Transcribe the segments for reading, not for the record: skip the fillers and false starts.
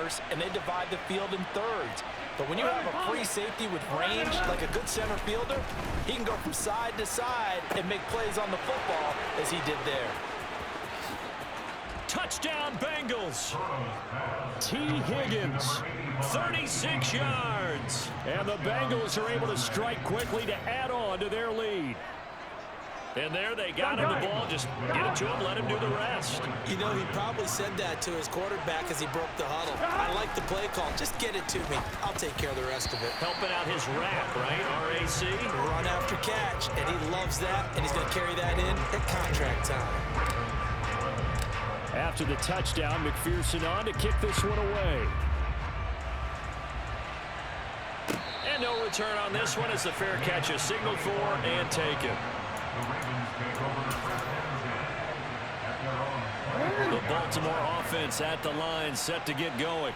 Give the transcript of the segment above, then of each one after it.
corners, and they divide the field in thirds. But when you have a free safety with range, like a good center fielder, he can go from side to side and make plays on the football as he did there. Touchdown, Bengals. T. Higgins, 36 yards. And the Bengals are able to strike quickly to add on to their lead. And there they got him the ball. Just get it to him, let him do the rest. You know, he probably said that to his quarterback as he broke the huddle. I like the play call. Just get it to me. I'll take care of the rest of it. Helping out his rap, right? RAC? Run after catch, and he loves that, and he's going to carry that in at contract time. After the touchdown, McPherson on to kick this one away. And no return on this one as the fair catch is signaled for and taken. The Baltimore offense at the line, set to get going.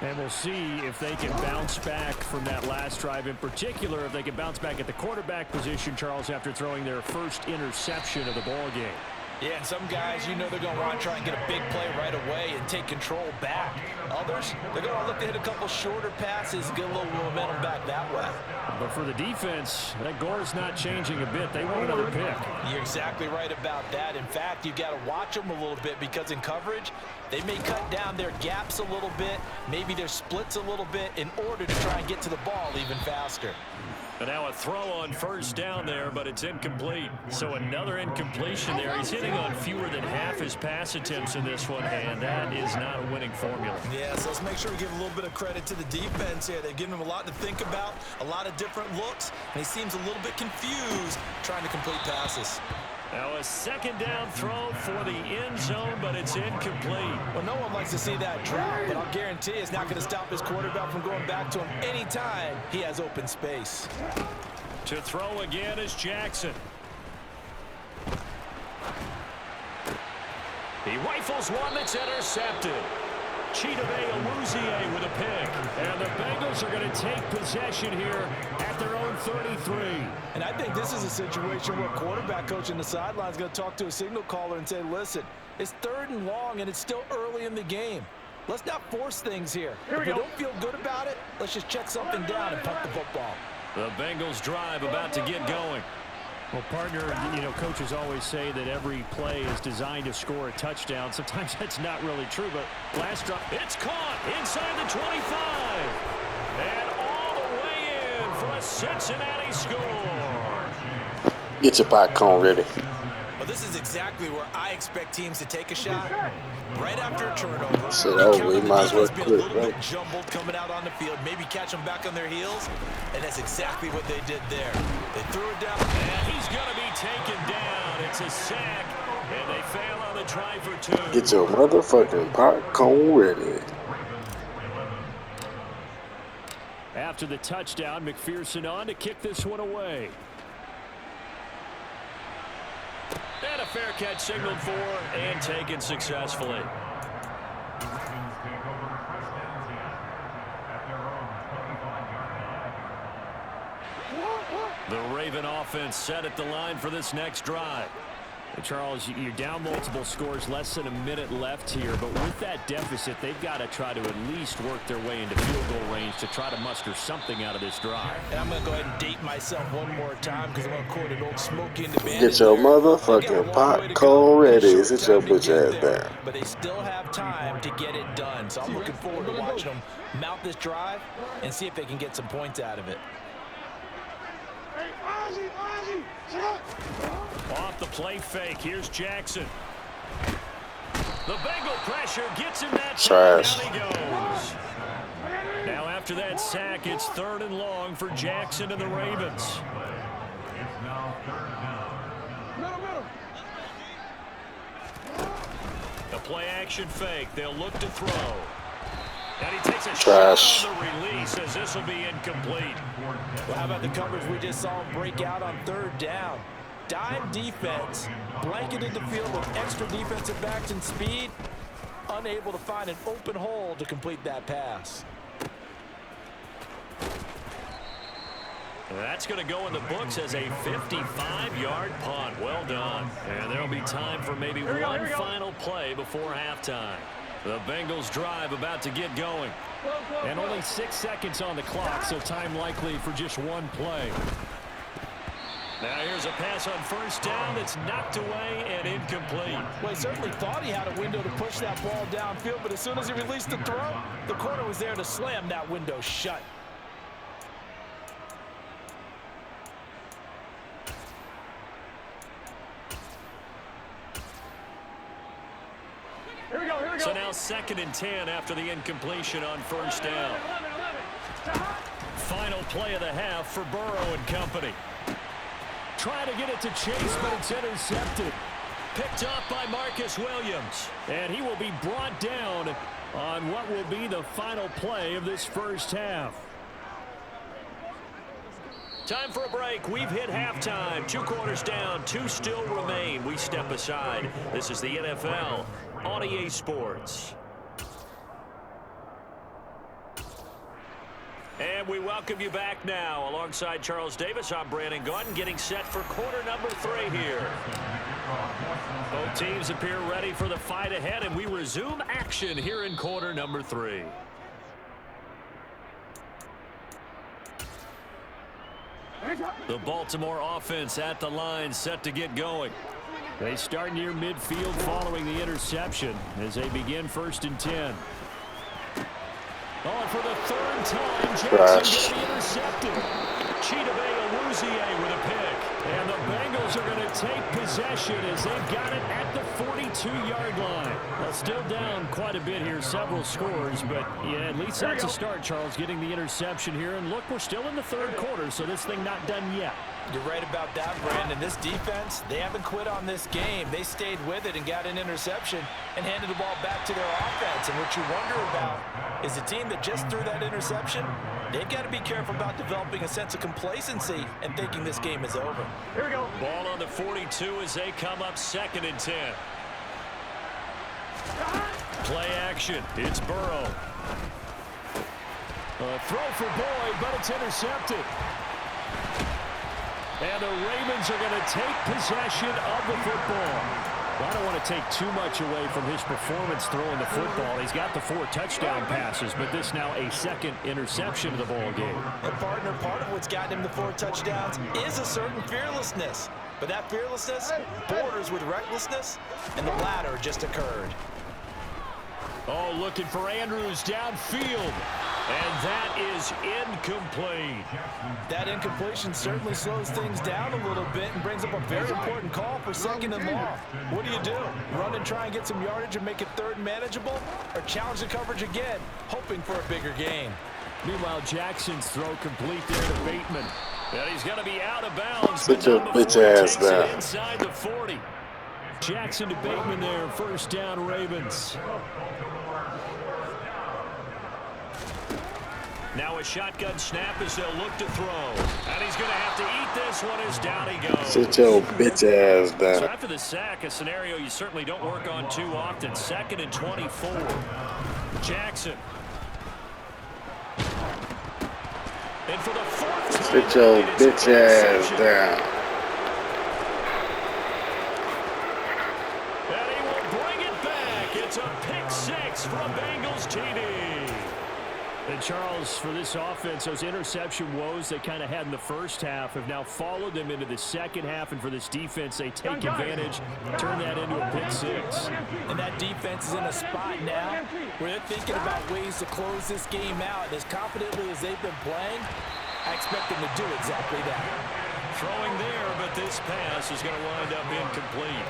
And we'll see if they can bounce back from that last drive in particular, if they can bounce back at the quarterback position, Charles, after throwing their first interception of the ball game. Yeah, and some guys, you know they're going to want to try and get a big play right away and take control back. Others, they're going to look to hit a couple shorter passes, get a little momentum back that way. But for the defense, that goal is not changing a bit. They want another pick. You're exactly right about that. In fact, you've got to watch them a little bit because in coverage, they may cut down their gaps a little bit, maybe their splits a little bit in order to try and get to the ball even faster. And now a throw on first down there, but it's incomplete. So another incompletion there. He's hitting on fewer than half his pass attempts in this one, and that is not a winning formula. Yeah, so let's make sure we give a little bit of credit to the defense here. They've given him a lot to think about, a lot of different looks, and he seems a little bit confused trying to complete passes. Now a second down throw for the end zone, but it's incomplete. Well, no one likes to see that drop, but I'll guarantee it's not going to stop his quarterback from going back to him anytime he has open space. To throw again is Jackson. He rifles one that's intercepted. Chidobe Awuzie with a pick. And the Bengals are going to take possession here at their own 33. And I think this is a situation where quarterback coach in the sideline is going to talk to a signal caller and say, listen, it's 3rd and long and it's still early in the game. Let's not force things here. If we don't feel good about it, let's just check something down and punt the football. The Bengals drive about to get going. Well, partner, you know, coaches always say that every play is designed to score a touchdown. Sometimes that's not really true, but last drive, it's caught inside the 25. And all the way in for a Cincinnati score. Get your popcorn ready. Well, this is exactly where I expect teams to take a shot. Right after a turnover, We might as well quit, a little bit jumbled coming out on the field, maybe catch them back on their heels, and that's exactly what they did there. They threw it down. And he's going to be taken down. It's a sack, and they fail on the try for 2. Get your motherfucking popcorn ready. After the touchdown, McPherson on to kick this one away. And a fair catch signaled for and taken successfully. The Raven offense set at the line for this next drive. Charles, you're down multiple scores, less than a minute left here, but with that deficit, they've got to try to at least work their way into field goal range to try to muster something out of this drive. And I'm going to go ahead and date myself one more time because I'm going to quote an old Smokey and the Bandit. Get your motherfucking popcorn ready. Sit your bitch ass down. But they still have time to get it done, so I'm looking forward to watching them mount this drive and see if they can get some points out of it. Off the play fake, here's Jackson. The Bengal pressure gets him that trash. Down he goes. Now after that sack, it's 3rd and long for Jackson and the Ravens. The play action fake, they'll look to throw. And he takes a shot on the release as this will be incomplete. Well, how about the coverage we just saw him break out on 3rd down? Dime defense, blanketed the field with extra defensive backs and speed, unable to find an open hole to complete that pass. That's going to go in the books as a 55-yard punt. Well done. And there'll be time for maybe one final play before halftime. The Bengals drive about to get going. And only 6 seconds on the clock, so time likely for just one play. Now here's a pass on first down that's knocked away and incomplete. Well, he certainly thought he had a window to push that ball downfield, but as soon as he released the throw, the corner was there to slam that window shut. So now 2nd and 10 after the incompletion on first down. Final play of the half for Burrow and company. Trying to get it to Chase, but it's intercepted. Picked up by Marcus Williams. And he will be brought down on what will be the final play of this first half. Time for a break. We've hit halftime. 2 quarters down. 2 still remain. We step aside. This is the NFL on EA Sports. And we welcome you back now. Alongside Charles Davis, I'm Brandon Gaudin, getting set for quarter number 3 here. Both teams appear ready for the fight ahead, and we resume action here in quarter number 3. The Baltimore offense at the line, set to get going. They start near midfield following the interception as they begin 1st and 10. Oh, for the 3rd time, Jackson getting intercepted. Chidobe Awuzie with a pick. And the Bengals are going to take possession as they've got it at the 42-yard line. Well, still down quite a bit here, several scores, but yeah, at least that's a start, Charles, getting the interception here. And look, we're still in the 3rd quarter, so this thing not done yet. You're right about that, Brandon. This defense, they haven't quit on this game. They stayed with it and got an interception and handed the ball back to their offense. And what you wonder about is the team that just threw that interception, they've got to be careful about developing a sense of complacency and thinking this game is over. Here we go. Ball on the 42 as they come up 2nd and 10. Play action. It's Burrow. A throw for Boyd, but it's intercepted. And the Ravens are going to take possession of the football. Well, I don't want to take too much away from his performance throwing the football. He's got the 4 touchdown passes, but this now a 2nd interception of the ball game. And partner, part of what's gotten him the 4 touchdowns is a certain fearlessness. But that fearlessness borders with recklessness, and the latter just occurred. Oh, looking for Andrews downfield. And that is incomplete. That incompletion certainly slows things down a little bit and brings up a very important call for 2nd and long. What do? Run and try and get some yardage and make it 3rd and manageable? Or challenge the coverage again, hoping for a bigger gain? Meanwhile, Jackson's throw complete there to Bateman. And he's going to be out of bounds. Sit your bitch ass down. Inside the 40. Jackson to Bateman there, 1st down Ravens. Now a shotgun snap as they'll look to throw. And he's going to have to eat this one as down he goes. Sit your bitch ass down. So after the sack, a scenario you certainly don't work on too often. 2nd and 24. Jackson. And for the 4th time, sit your bitch ass down. And he will bring it back. It's a pick 6 from Bengals TD. And Charles, for this offense, those interception woes they kind of had in the first half have now followed them into the second half. And for this defense, they take advantage, turn that into a pick 6. And that defense is in a spot now where they're thinking about ways to close this game out. And as confidently as they've been playing, I expect them to do exactly that. Throwing there, but this pass is going to wind up incomplete.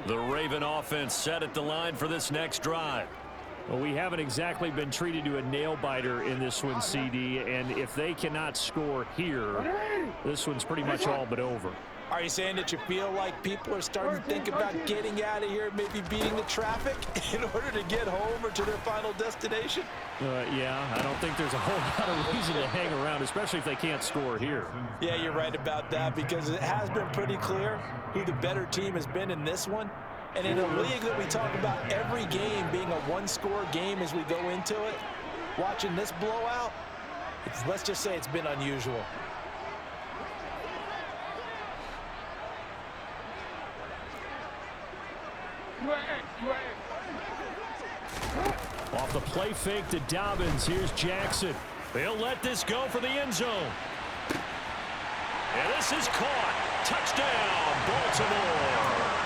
The Raven offense set at the line for this next drive. Well, we haven't exactly been treated to a nail-biter in this one, CD, and if they cannot score here, this one's pretty much all but over. Are you saying that you feel like people are starting to think about getting out of here, maybe beating the traffic in order to get home or to their final destination? Yeah, I don't think there's a whole lot of reason to hang around, especially if they can't score here. Yeah, you're right about that, because it has been pretty clear who the better team has been in this one. And in a league that we talk about every game being a one-score game as we go into it, watching this blowout, let's just say it's been unusual. Off the play fake to Dobbins. Here's Jackson. They'll let this go for the end zone. And this is caught. Touchdown, Baltimore.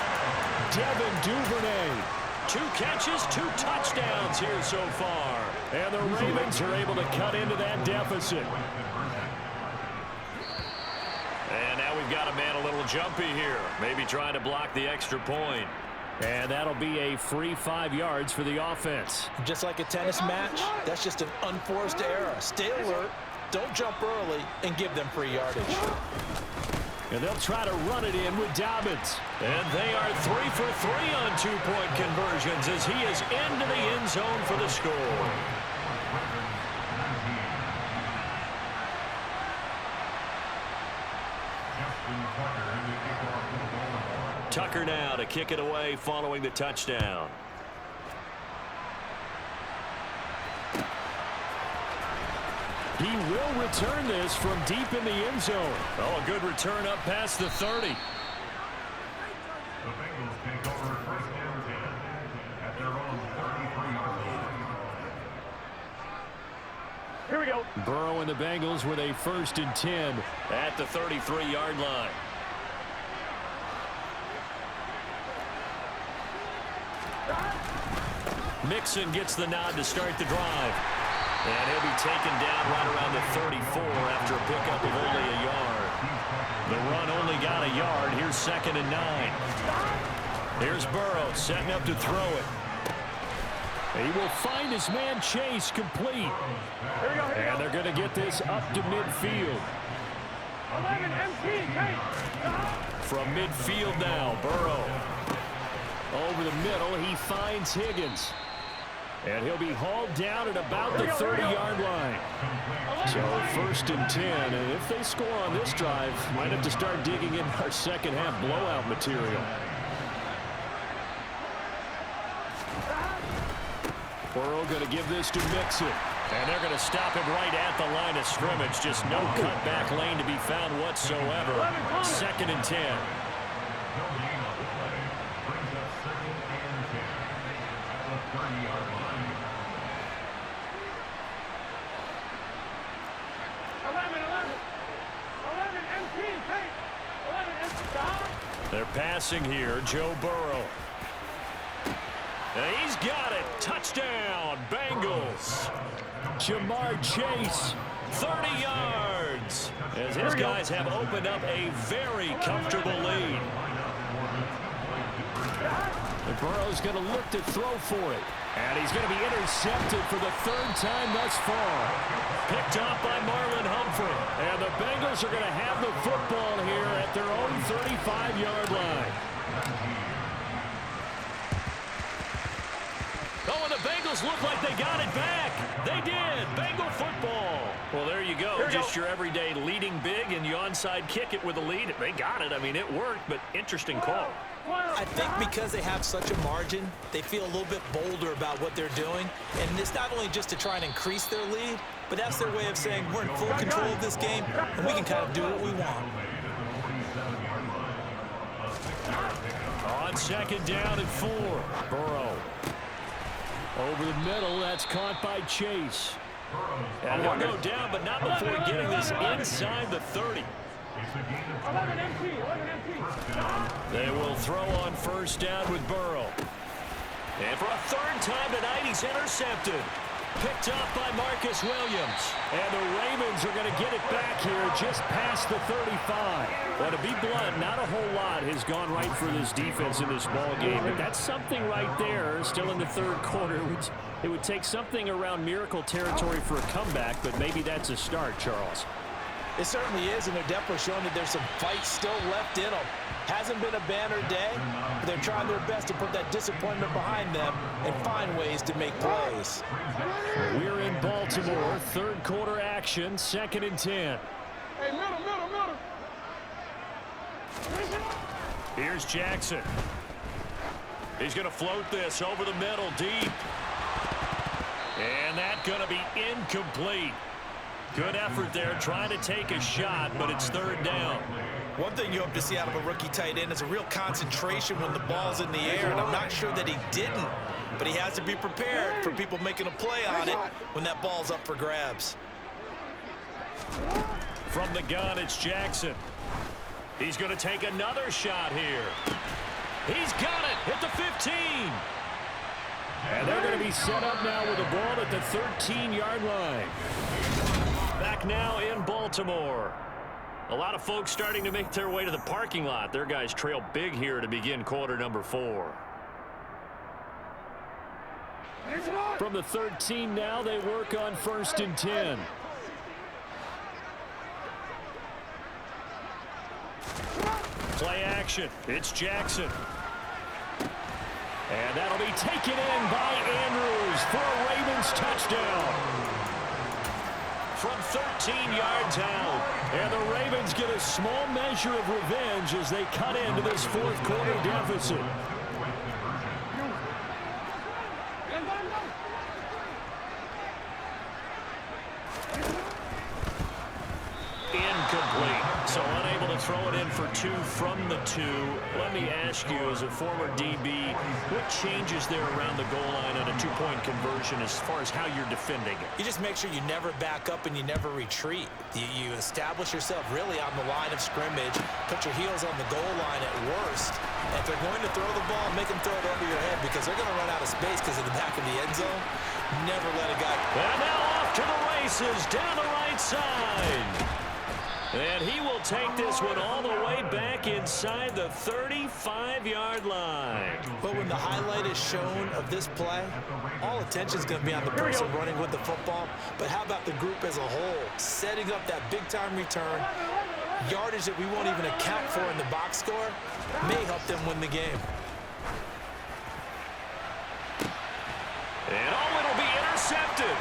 Devin Duvernay. 2 catches, 2 touchdowns here so far. And the Ravens are able to cut into that deficit. And now we've got a man a little jumpy here. Maybe trying to block the extra point. And that'll be a free 5 yards for the offense. Just like a tennis match, that's just an unforced error. Stay alert, don't jump early, and give them free yardage. And they'll try to run it in with Dobbins. And they are 3 for 3 on 2-point conversions as he is into the end zone for the score. Tucker now to kick it away following the touchdown. He will return this from deep in the end zone. Oh, a good return up past the 30. The Bengals take over first and 10 at their own 33-yard line. Here we go. Burrow and the Bengals with a 1st and 10 at the 33-yard line. Mixon gets the nod to start the drive. And he'll be taken down right around the 34 after a pickup of only a yard. The run only got a yard. Here's 2nd and 9. Here's Burrow setting up to throw it. He will find his man Chase complete. And they're going to get this up to midfield. From midfield now, Burrow. Over the middle, he finds Higgins. And he'll be hauled down at about the 30-yard line. So 1st and 10. And if they score on this drive, might have to start digging in our second half blowout material. Burrow going to give this to Mixon. And they're going to stop him right at the line of scrimmage. Just no cutback lane to be found whatsoever. 2nd and 10. They're passing here, Joe Burrow. And he's got it. Touchdown, Bengals. Jamar Chase, 30 yards. As his guys have opened up a very comfortable lead. And Burrow's going to look to throw for it. And he's going to be intercepted for the 3rd time thus far. Picked off by Marlon Humphrey. And the Bengals are going to have the football here at their own 35-yard line. Oh, and the Bengals look like they got it back. They did. Bengal football. Well, there you go. Just your everyday leading big, and you onside kick it with a lead. They got it. I mean, it worked, but interesting call. I think because they have such a margin, they feel a little bit bolder about what they're doing. And it's not only just to try and increase their lead, but that's their way of saying we're in full control of this game, and we can kind of do what we want. On 2nd down and 4. Burrow. Over the middle, that's caught by Chase. And he'll go down, but not before getting this inside the 30. They will throw on 1st down with Burrow. And for a 3rd time tonight, he's intercepted. Picked off by Marcus Williams. And the Ravens are going to get it back here just past the 35. Well, to be blunt, not a whole lot has gone right for this defense in this ball game. But that's something right there, still in the 3rd quarter. It would take something around miracle territory for a comeback, but maybe that's a start, Charles. It certainly is, and they're definitely showing that there's some fight still left in them. Hasn't been a banner day, but they're trying their best to put that disappointment behind them and find ways to make plays. We're in Baltimore, third quarter action, 2nd and 10. Hey, middle. Here's Jackson. He's going to float this over the middle, deep. And that's going to be incomplete. Good effort there, trying to take a shot, but it's 3rd down. One thing you hope to see out of a rookie tight end is a real concentration when the ball's in the air, and I'm not sure that he didn't, but he has to be prepared for people making a play on it when that ball's up for grabs. From the gun, it's Jackson. He's going to take another shot here. He's got it at the 15. And they're going to be set up now with the ball at the 13-yard line. Back now in Baltimore. A lot of folks starting to make their way to the parking lot. Their guys trail big here to begin quarter number 4. From the 13 now, they work on 1st and 10. Play action. It's Jackson. And that'll be taken in by Andrews for a Ravens touchdown. From 13 yards out. And the Ravens get a small measure of revenge as they cut into this 4th quarter deficit. Incomplete. So unable to throw it in for 2 from the 2. Let me ask you, as a former DB, what changes there around the goal line on a 2-point conversion as far as how you're defending it? You just make sure you never back up and you never retreat. You establish yourself really on the line of scrimmage, put your heels on the goal line at worst. And if they're going to throw the ball, make them throw it over your head because they're going to run out of space because of the back of the end zone. Never let a guy... And now off to the races down the right side. And he will take this one all the way back inside the 35-yard line. But when the highlight is shown of this play, all attention is going to be on the person running with the football. But how about the group as a whole? Setting up that big-time return, yardage that we won't even account for in the box score, may help them win the game. And it'll be intercepted.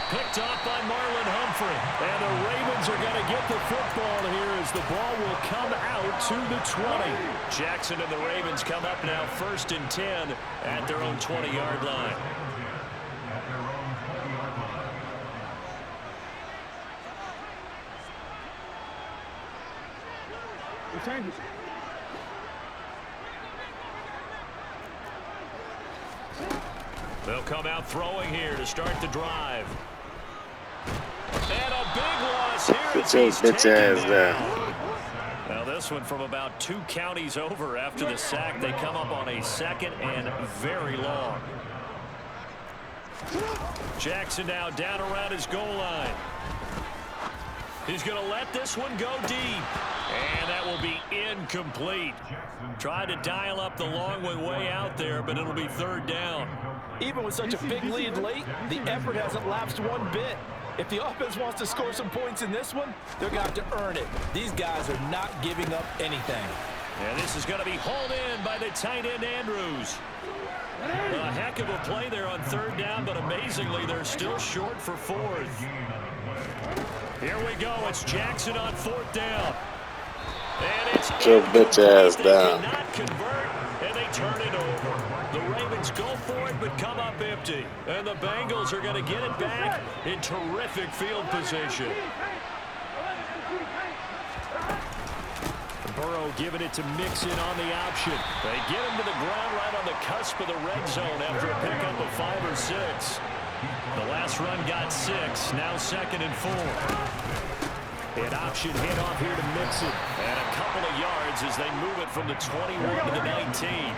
Picked off by Marlon Humphrey. And the Ravens are going to get the football here as the ball will come out to the 20. Jackson and the Ravens come up now 1st and 10 at their own 20-yard line. They'll come out throwing here to start the drive. And a big loss here. Get your bitch ass down. Now this one from about 2 counties over after the sack. They come up on a 2nd and very long. Jackson now down around his goal line. He's going to let this one go deep. And that will be incomplete. Tried to dial up the long one way out there, but it'll be 3rd down. Even with such a big lead late, the effort hasn't lapsed one bit. If the offense wants to score some points in this one, they're going to have to earn it. These guys are not giving up anything. And this is going to be hauled in by the tight end, Andrews. A heck of a play there on 3rd down, but amazingly, they're still short for 4th. Here we go. It's Jackson on 4th down. And it's Get your bitch ass down. They cannot convert, and they turn it over. The Ravens go for it, but come up empty. And the Bengals are going to get it back in terrific field position. Burrow giving it to Mixon on the option. They get him to the ground right on the cusp of the red zone after a pickup of 5 or 6. The last run got 6, now 2nd and 4. An option handoff here to Mixon. And a couple of yards as they move it from the 21 to the 19.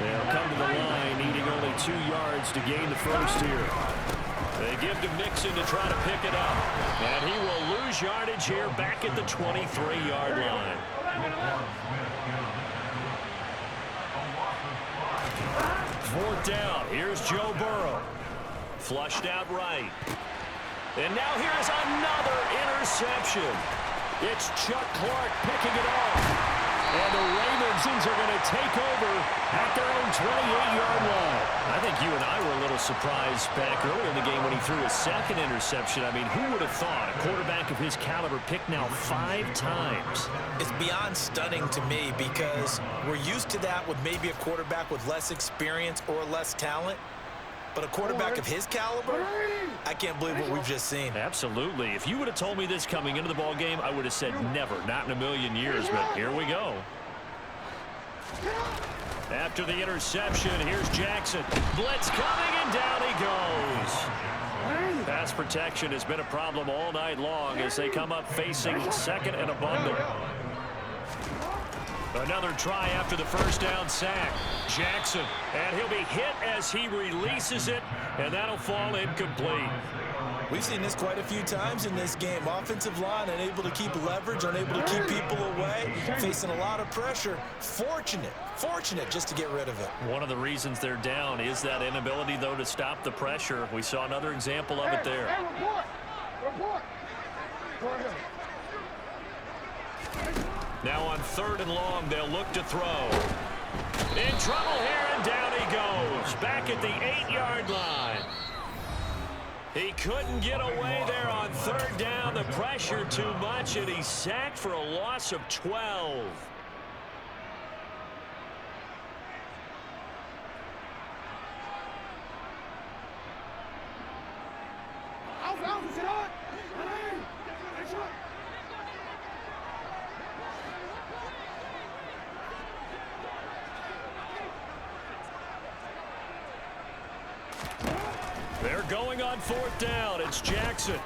They'll come to the line, needing only 2 yards to gain the first here. They give to Mixon to try to pick it up. And he will lose yardage here back at the 23-yard line. 4th down. Here's Joe Burrow. Flushed out right. And now here is another interception. It's Chuck Clark picking it off. And the Ravens are going to take over at their own 28-yard line. I think you and I were a little surprised back early in the game when he threw his second interception. I mean, who would have thought a quarterback of his caliber picked now 5 times? It's beyond stunning to me because we're used to that with maybe a quarterback with less experience or less talent. But a quarterback of his caliber, I can't believe what we've just seen. Absolutely. If you would have told me this coming into the ball game, I would have said never, not in a million years. But here we go. After the interception, here's Jackson. Blitz coming, and down he goes. Pass protection has been a problem all night long as they come up facing second and a bundle. Another try after the first down sack. Jackson, and he'll be hit as he releases it, and that'll fall incomplete. We've seen this quite a few times in this game. Offensive line unable to keep leverage, unable to keep people away, facing a lot of pressure. Fortunate just to get rid of it. One of the reasons they're down is that inability, though, to stop the pressure. We saw another example of it there. Now on 3rd and long, they'll look to throw. In trouble here, and down he goes. Back at the 8-yard line. He couldn't get away there on 3rd down. The pressure too much, and he's sacked for a loss of 12. They're going on 4th down. It's Jackson.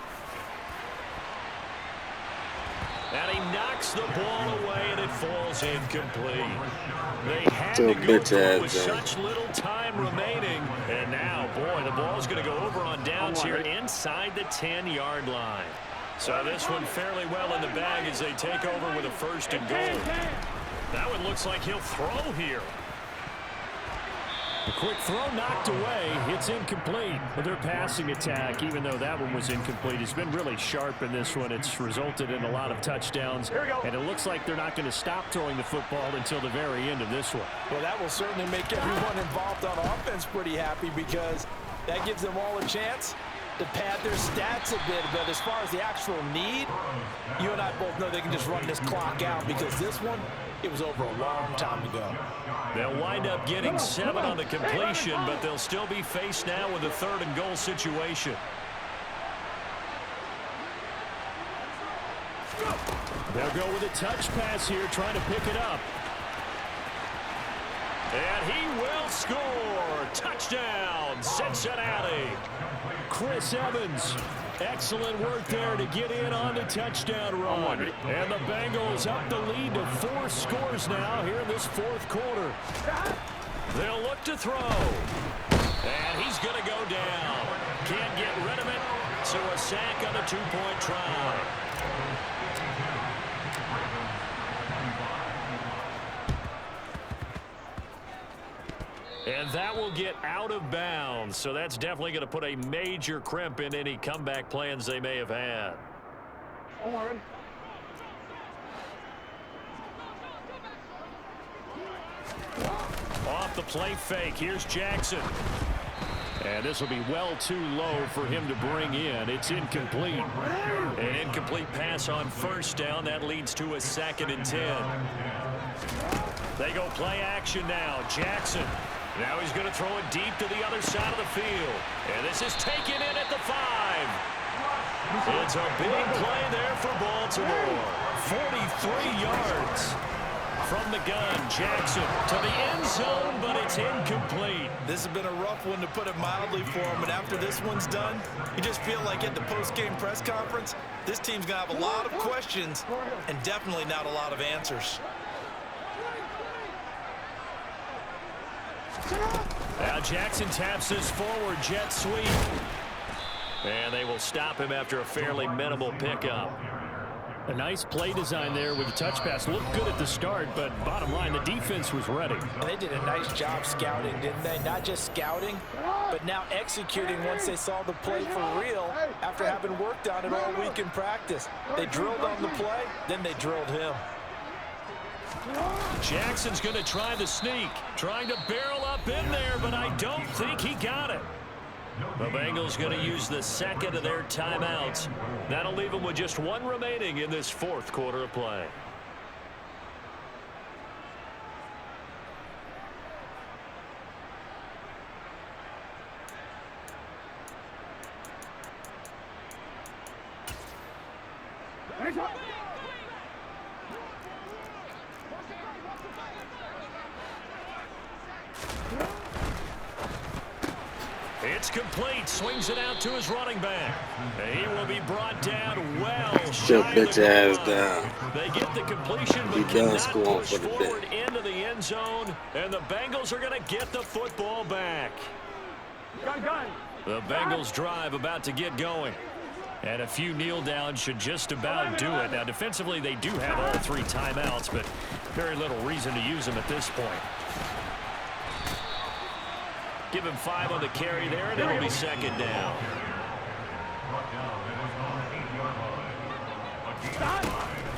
And he knocks the ball away, and it falls incomplete. They had to go through it with such little time remaining. And now, boy, the ball's going to go over on downs here inside the 10-yard line. So this one fairly well in the bag as they take over with a 1st and goal. That one looks like he'll throw here. A quick throw knocked away. It's incomplete. But their passing attack, even though that one was incomplete, has been really sharp in this one. It's resulted in a lot of touchdowns. And it looks like they're not going to stop throwing the football until the very end of this one. Well, that will certainly make everyone involved on offense pretty happy because that gives them all a chance to pad their stats a bit. But as far as the actual need, you and I both know they can just run this clock out because this one, it was over a long time ago. They'll wind up getting 7 on the completion, but they'll still be faced now with a 3rd and goal situation. They'll go with a touch pass here, trying to pick it up. And he will score. Touchdown, Cincinnati. Chris Evans. Excellent work there to get in on the touchdown run. And the Bengals up the lead to 4 scores now here in this 4th quarter. They'll look to throw. And he's going to go down. Can't get rid of it. So a sack on a 2-point try. And that will get out of bounds. So that's definitely going to put a major crimp in any comeback plans they may have had. Off the play fake. Here's Jackson. And this will be well too low for him to bring in. It's incomplete. An incomplete pass on 1st down. That leads to a 2nd and 10. They go play action now. Jackson. Now he's going to throw it deep to the other side of the field. And this is taken in at the 5. It's a big play there for Baltimore. 43 yards from the gun. Jackson to the end zone, but it's incomplete. This has been a rough one, to put it mildly, for him. And after this one's done, you just feel like at the post-game press conference, this team's going to have a lot of questions and definitely not a lot of answers. Now Jackson taps this forward jet sweep. And they will stop him after a fairly minimal pickup. A nice play design there with the touch pass. Looked good at the start, but bottom line, the defense was ready. And they did a nice job scouting, didn't they? Not just scouting, but now executing once they saw the play for real after having worked on it all week in practice. They drilled on the play, then they drilled him. Jackson's going to try the sneak, trying to barrel up in there, but I don't think he got it. The Bengals going to use the second of their timeouts. That'll leave them with just one remaining in this fourth quarter of play. It's complete. Swings it out to his running back. He will be brought down well. Your bitch ass down. They get the completion, but cannot push forward into the end zone. And the Bengals are going to get the football back. The Bengals drive about to get going. And a few kneel downs should just about do it. Now, defensively, they do have all three timeouts, but very little reason to use them at this point. Give him 5 on the carry there, and it'll be second down.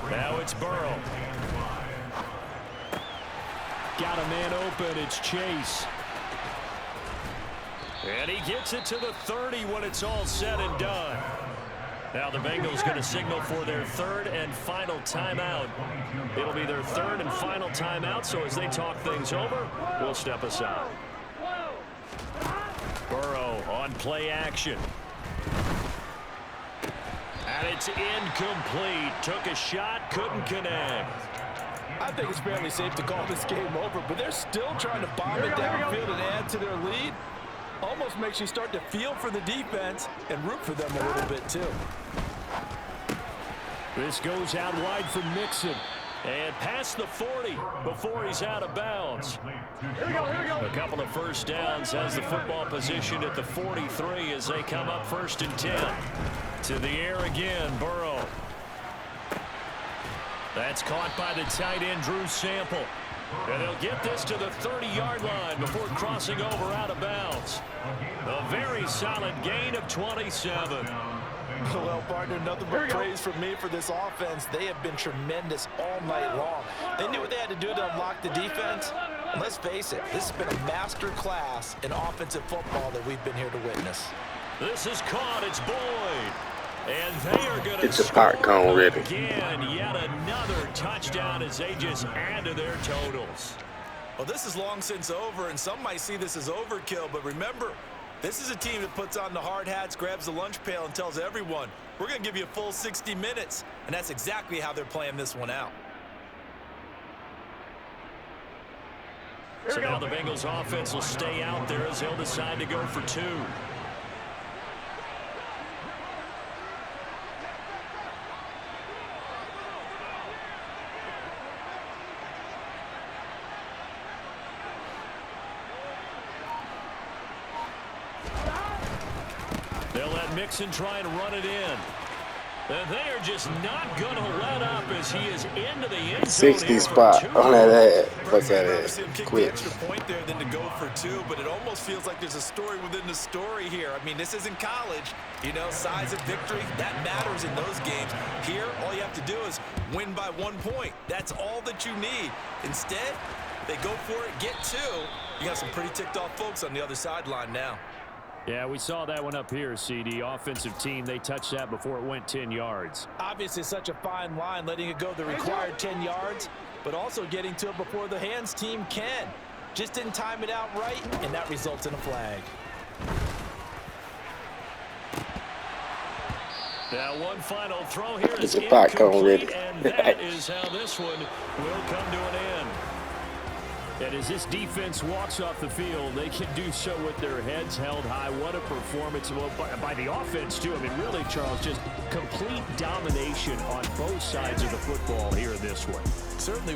Now it's Burrow. Got a man open. It's Chase. And he gets it to the 30 when it's all said and done. Now the Bengals going to signal for their third and final timeout. It'll be their third and final timeout, so as they talk things over, we'll step aside. Burrow on play action. And it's incomplete. Took a shot, couldn't connect. I think it's fairly safe to call this game over, but they're still trying to bomb it downfield and add to their lead. Almost makes you start to feel for the defense and root for them a little bit, too. This goes out wide for Mixon. And past the 40 before he's out of bounds. A couple of first downs has the football position at the 43 as they come up 1st and 10. To the air again, Burrow. That's caught by the tight end, Drew Sample. And they'll get this to the 30-yard line before crossing over out of bounds. A very solid gain of 27. Well, partner, nothing but praise from me for this offense. They have been tremendous all night long. They knew what they had to do to unlock the defense. And let's face it, this has been a master class in offensive football that we've been here to witness. This is caught. It's Boyd. And they are going to It's a popcorn ready. Again, yet another touchdown as they just add to their totals. Well, this is long since over, and some might see this as overkill. But remember, this is a team that puts on the hard hats, grabs the lunch pail, and tells everyone, we're going to give you a full 60 minutes. And that's exactly how they're playing this one out. So now the Bengals offense will stay out there as they'll decide to go for 2. They'll let Mixon try and run it in. And they are just not going to let up as he is into the end zone. 60 spot on that ad. Fuck that ass. Quit. Extra point there than to go for 2, but it almost feels like there's a story within the story here. I mean, this isn't college. You know, size of victory, that matters in those games. Here, all you have to do is win by 1 point. That's all that you need. Instead, they go for it, get 2. You got some pretty ticked off folks on the other sideline now. Yeah, we saw that one up here, CD. Offensive team, they touched that before it went 10 yards. Obviously, such a fine line, letting it go the required 10 yards, but also getting to it before the hands team can. Just didn't time it out right, and that results in a flag. Now one final throw here is It's a popcorn ready. and that is how this one will come to an end. And as this defense walks off the field, they can do so with their heads held high. What a performance by the offense, too. I mean, really, Charles, just complete domination on both sides of the football here in this one. Certainly.